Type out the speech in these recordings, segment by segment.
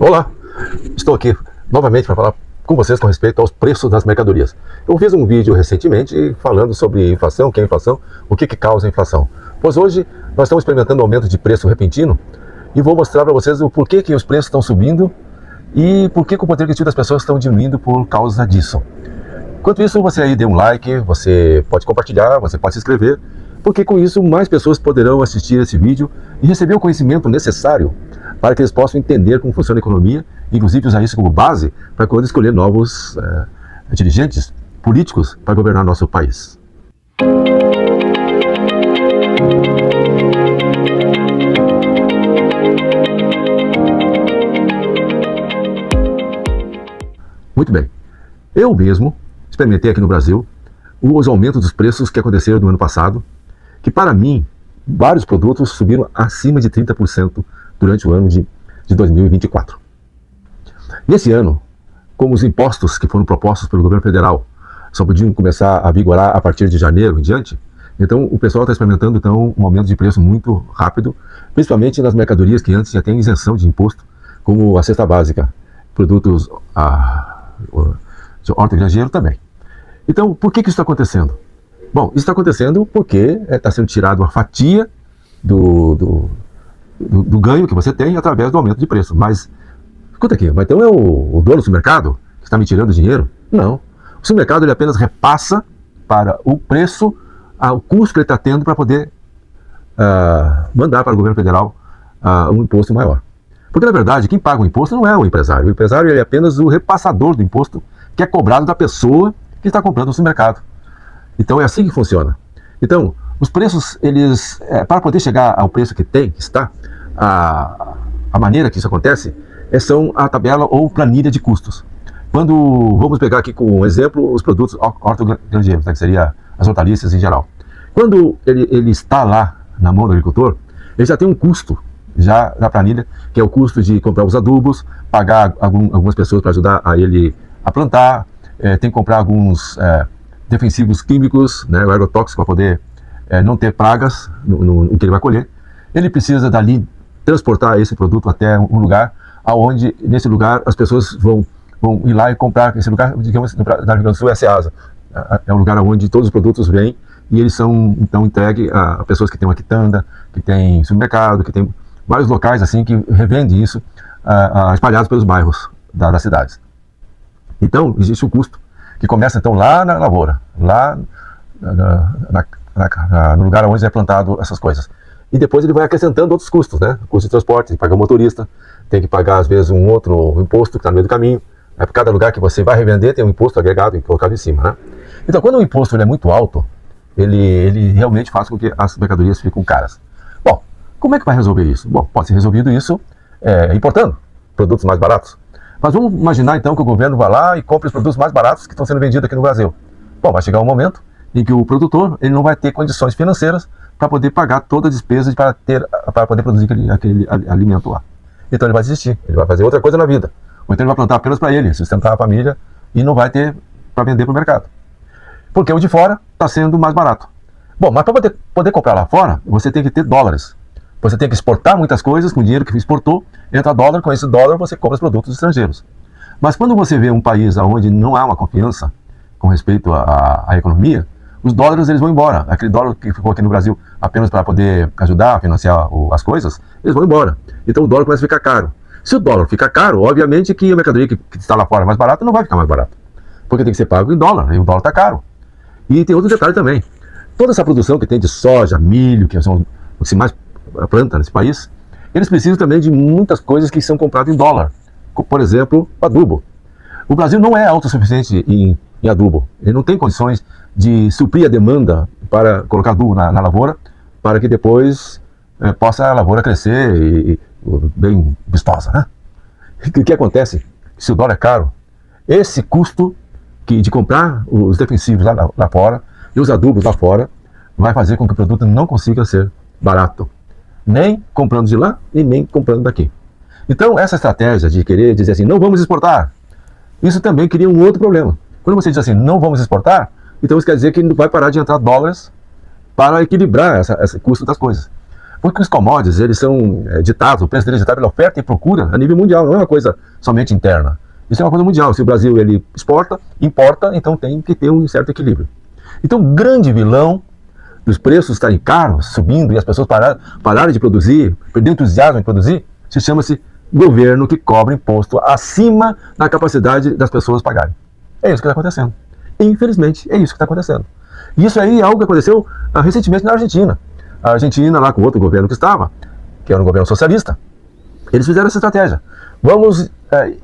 Olá, estou aqui novamente para falar com vocês com respeito aos preços das mercadorias. Eu fiz um vídeo recentemente falando sobre inflação, o que é inflação, o que causa a inflação. Pois hoje nós estamos experimentando um aumento de preço repentino e vou mostrar para vocês o porquê que os preços estão subindo e por que o poder aquisitivo das pessoas estão diminuindo por causa disso. Enquanto isso, você aí dê um like, você pode compartilhar, você pode se inscrever, porque com isso mais pessoas poderão assistir esse vídeo e receber o conhecimento necessário para que eles possam entender como funciona a economia, inclusive usar isso como base para quando escolher novos dirigentes políticos para governar nosso país. Muito bem. Eu mesmo experimentei aqui no Brasil os aumentos dos preços que aconteceram no ano passado, que para mim, vários produtos subiram acima de 30% durante o ano de 2024. Nesse ano, como os impostos que foram propostos pelo governo federal só podiam começar a vigorar a partir de janeiro em diante, então o pessoal está experimentando então um aumento de preço muito rápido, principalmente nas mercadorias que antes já têm isenção de imposto, como a cesta básica, produtos de horta-granjeiro também. Então, por que isso está acontecendo? Bom, isso está acontecendo porque está sendo tirado uma fatia do ganho que você tem através do aumento de preço. Mas, escuta aqui, mas então é o dono do supermercado que está me tirando dinheiro? Não. O supermercado ele apenas repassa para o preço, o custo que ele está tendo para poder mandar para o governo federal um imposto maior. Porque, na verdade, quem paga o imposto não é o empresário. O empresário ele é apenas o repassador do imposto que é cobrado da pessoa que está comprando no supermercado. Então, é assim que funciona. Então, os preços, eles, para poder chegar ao preço que está, a maneira que isso acontece são a tabela ou planilha de custos. Quando, vamos pegar aqui com um exemplo, os produtos hortogranjeiros, que seria as hortaliças em geral. Quando ele está lá na mão do agricultor, ele já tem um custo já na planilha, que é o custo de comprar os adubos, pagar algumas pessoas para ajudar a ele a plantar, tem que comprar alguns defensivos químicos, né, agrotóxicos, para poder não ter pragas no que ele vai colher. Ele precisa dali transportar esse produto até um lugar, aonde nesse lugar as pessoas vão ir lá e comprar. Esse lugar, digamos, na Rio Grande do Sul é a Ceasa, é um lugar onde todos os produtos vêm e eles são então entregues a pessoas que têm uma quitanda, que tem supermercado, que tem vários locais assim que revendem isso espalhados pelos bairros das cidades. Então existe um custo que começa então lá na lavoura, lá no lugar onde é plantado essas coisas. E depois ele vai acrescentando outros custos, né? Custo de transporte, tem que pagar o motorista, tem que pagar às vezes um outro imposto que está no meio do caminho. Por cada lugar que você vai revender tem um imposto agregado e colocado em cima, né? Então quando o imposto ele é muito alto, ele realmente faz com que as mercadorias fiquem caras. Bom, como é que vai resolver isso? Bom, pode ser resolvido isso importando produtos mais baratos. Mas vamos imaginar então que o governo vai lá e compre os produtos mais baratos que estão sendo vendidos aqui no Brasil. Bom, vai chegar um momento em que o produtor ele não vai ter condições financeiras para poder pagar toda a despesa para poder produzir aquele alimento lá. Então ele vai desistir, ele vai fazer outra coisa na vida. Ou então ele vai plantar apenas para ele, sustentar a família e não vai ter para vender para o mercado. Porque o de fora está sendo mais barato. Bom, mas para poder comprar lá fora, você tem que ter dólares. Você tem que exportar muitas coisas com o dinheiro que exportou, entra dólar, com esse dólar você compra os produtos estrangeiros. Mas quando você vê um país onde não há uma confiança com respeito à economia, os dólares eles vão embora. Aquele dólar que ficou aqui no Brasil apenas para poder ajudar a financiar as coisas, eles vão embora. Então o dólar começa a ficar caro. Se o dólar ficar caro, obviamente que a mercadoria que está lá fora mais barata não vai ficar mais barata. Porque tem que ser pago em dólar, e o dólar está caro. E tem outro detalhe também. Toda essa produção que tem de soja, milho, que são o que se mais planta nesse país, eles precisam também de muitas coisas que são compradas em dólar. Por exemplo, adubo. O Brasil não é autossuficiente em adubo. Ele não tem condições de suprir a demanda para colocar adubo na lavoura, para que depois possa a lavoura crescer e bem vistosa, né? O que acontece? Se o dólar é caro, esse custo de comprar os defensivos lá fora e os adubos lá fora vai fazer com que o produto não consiga ser barato, nem comprando de lá e nem comprando daqui. Então essa estratégia de querer dizer assim, não vamos exportar, isso também cria um outro problema. Quando você diz assim, não vamos exportar, então isso quer dizer que vai parar de entrar dólares para equilibrar esse custo das coisas. Porque os commodities, eles são ditados, o preço deles é ditado pela oferta e procura a nível mundial, não é uma coisa somente interna. Isso é uma coisa mundial. Se o Brasil ele exporta, importa, então tem que ter um certo equilíbrio. Então, o grande vilão dos preços estarem caros, subindo, e as pessoas pararem de produzir, perder o entusiasmo em produzir, se chama-se governo que cobra imposto acima da capacidade das pessoas pagarem. É isso que está acontecendo. Infelizmente, é isso que está acontecendo. E isso aí é algo que aconteceu recentemente na Argentina. A Argentina, lá com o outro governo que estava, que era um governo socialista, eles fizeram essa estratégia. Vamos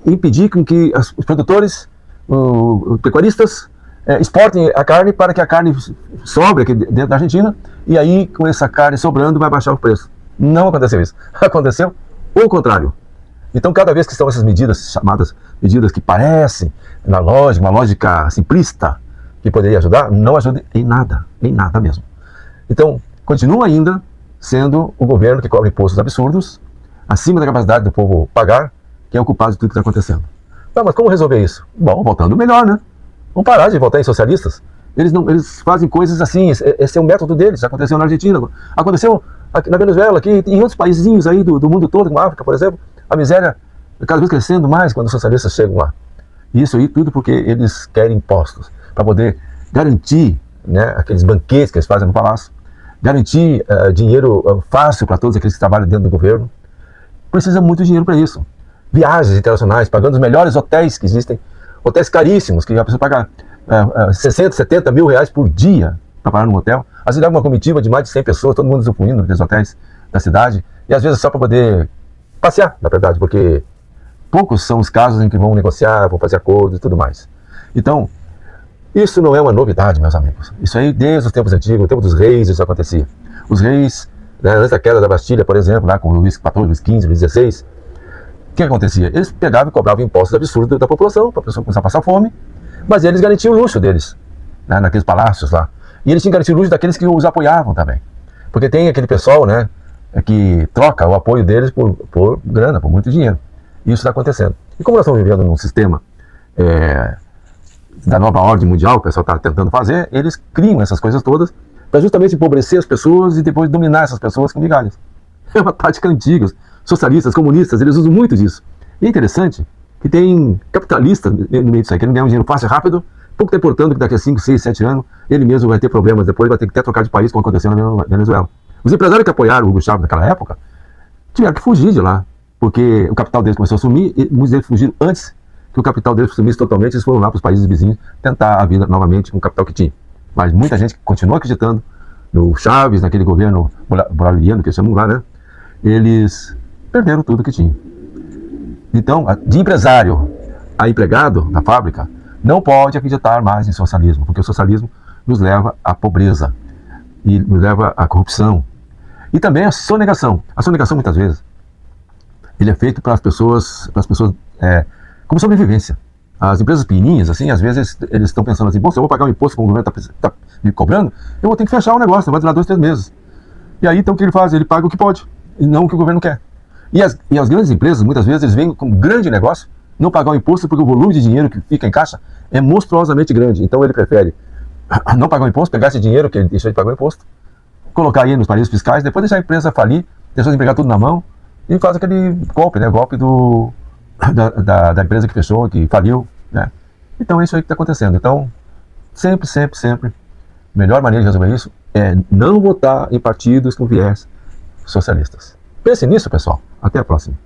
impedir com que os produtores, os pecuaristas, exportem a carne para que a carne sobre aqui dentro da Argentina, e aí com essa carne sobrando vai baixar o preço. Não aconteceu isso. Aconteceu o contrário. Então, cada vez que estão essas medidas, chamadas medidas que parecem uma lógica simplista, que poderia ajudar, não ajuda em nada mesmo. Então, continua ainda sendo o governo que cobra impostos absurdos, acima da capacidade do povo pagar, que é o culpado de tudo que está acontecendo. Mas como resolver isso? Bom, voltando melhor, né? Vamos parar de votar em socialistas. Eles fazem coisas assim, esse é o método deles. Aconteceu na Argentina, aconteceu aqui na Venezuela, aqui, em outros países aí do mundo todo, como a África, por exemplo. A miséria cada vez crescendo mais quando os socialistas chegam lá. Isso aí tudo porque eles querem impostos, para poder garantir, né, aqueles banquetes que eles fazem no palácio, garantir dinheiro fácil para todos aqueles que trabalham dentro do governo. Precisa muito dinheiro para isso. Viagens internacionais, pagando os melhores hotéis que existem, hotéis caríssimos, que a pessoa paga 60, 70 mil reais por dia para parar num hotel. Às vezes leva uma comitiva de mais de 100 pessoas, todo mundo usufruindo dos hotéis da cidade, e às vezes só para poder passear, na verdade, porque poucos são os casos em que vão negociar, vão fazer acordos e tudo mais. Então, isso não é uma novidade, meus amigos. Isso aí, desde os tempos antigos, o tempo dos reis, isso acontecia. Os reis, né, antes da queda da Bastilha, por exemplo, lá com Luís XIV, Luís XV, Luís XVI, o que acontecia? Eles pegavam e cobravam impostos absurdos da população, para a pessoa começar a passar fome, mas eles garantiam o luxo deles, né, naqueles palácios lá. E eles tinham garantido o luxo daqueles que os apoiavam também. Porque tem aquele pessoal, né, que troca o apoio deles por grana, por muito dinheiro. E isso está acontecendo. E como nós estamos vivendo num sistema da nova ordem mundial, o pessoal está tentando fazer, eles criam essas coisas todas para justamente empobrecer as pessoas e depois dominar essas pessoas com migalhas. É uma tática antiga. Socialistas, comunistas, eles usam muito disso. E é interessante que tem capitalistas no meio disso aí, que não ganham dinheiro fácil e rápido, pouco está importando que daqui a 5, 6, 7 anos ele mesmo vai ter problemas depois, vai ter que até trocar de país, como aconteceu na Venezuela. Os empresários que apoiaram o Hugo Chávez naquela época tiveram que fugir de lá, porque o capital deles começou a sumir, e muitos deles fugiram antes que o capital deles sumisse totalmente. Eles foram lá para os países vizinhos tentar a vida novamente com o capital que tinha. Mas muita gente continua acreditando no Chávez, naquele governo bolivariano que eles chamam lá, né? Eles perderam tudo que tinham. Então, de empresário a empregado na fábrica, não pode acreditar mais em socialismo, porque o socialismo nos leva à pobreza e nos leva à corrupção. E também a sonegação. A sonegação, muitas vezes, ele é feito para as pessoas como sobrevivência. As empresas pequenininhas, assim, às vezes eles estão pensando assim, bom, se eu vou pagar um imposto como o governo está me cobrando, eu vou ter que fechar o negócio, vai durar 2, 3 meses. E aí, então, o que ele faz? Ele paga o que pode, e não o que o governo quer. E as grandes empresas, muitas vezes, eles vêm com um grande negócio, não pagar o imposto porque o volume de dinheiro que fica em caixa é monstruosamente grande. Então, ele prefere não pagar o imposto, pegar esse dinheiro que ele deixou de pagar o imposto, colocar aí nos paraísos fiscais, depois deixar a empresa falir, deixar os empregados tudo na mão, e faz aquele golpe, né? Golpe da empresa que fechou, que faliu, né? Então é isso aí que está acontecendo. Então, sempre, a melhor maneira de resolver isso é não votar em partidos com viés socialistas. Pense nisso, pessoal. Até a próxima.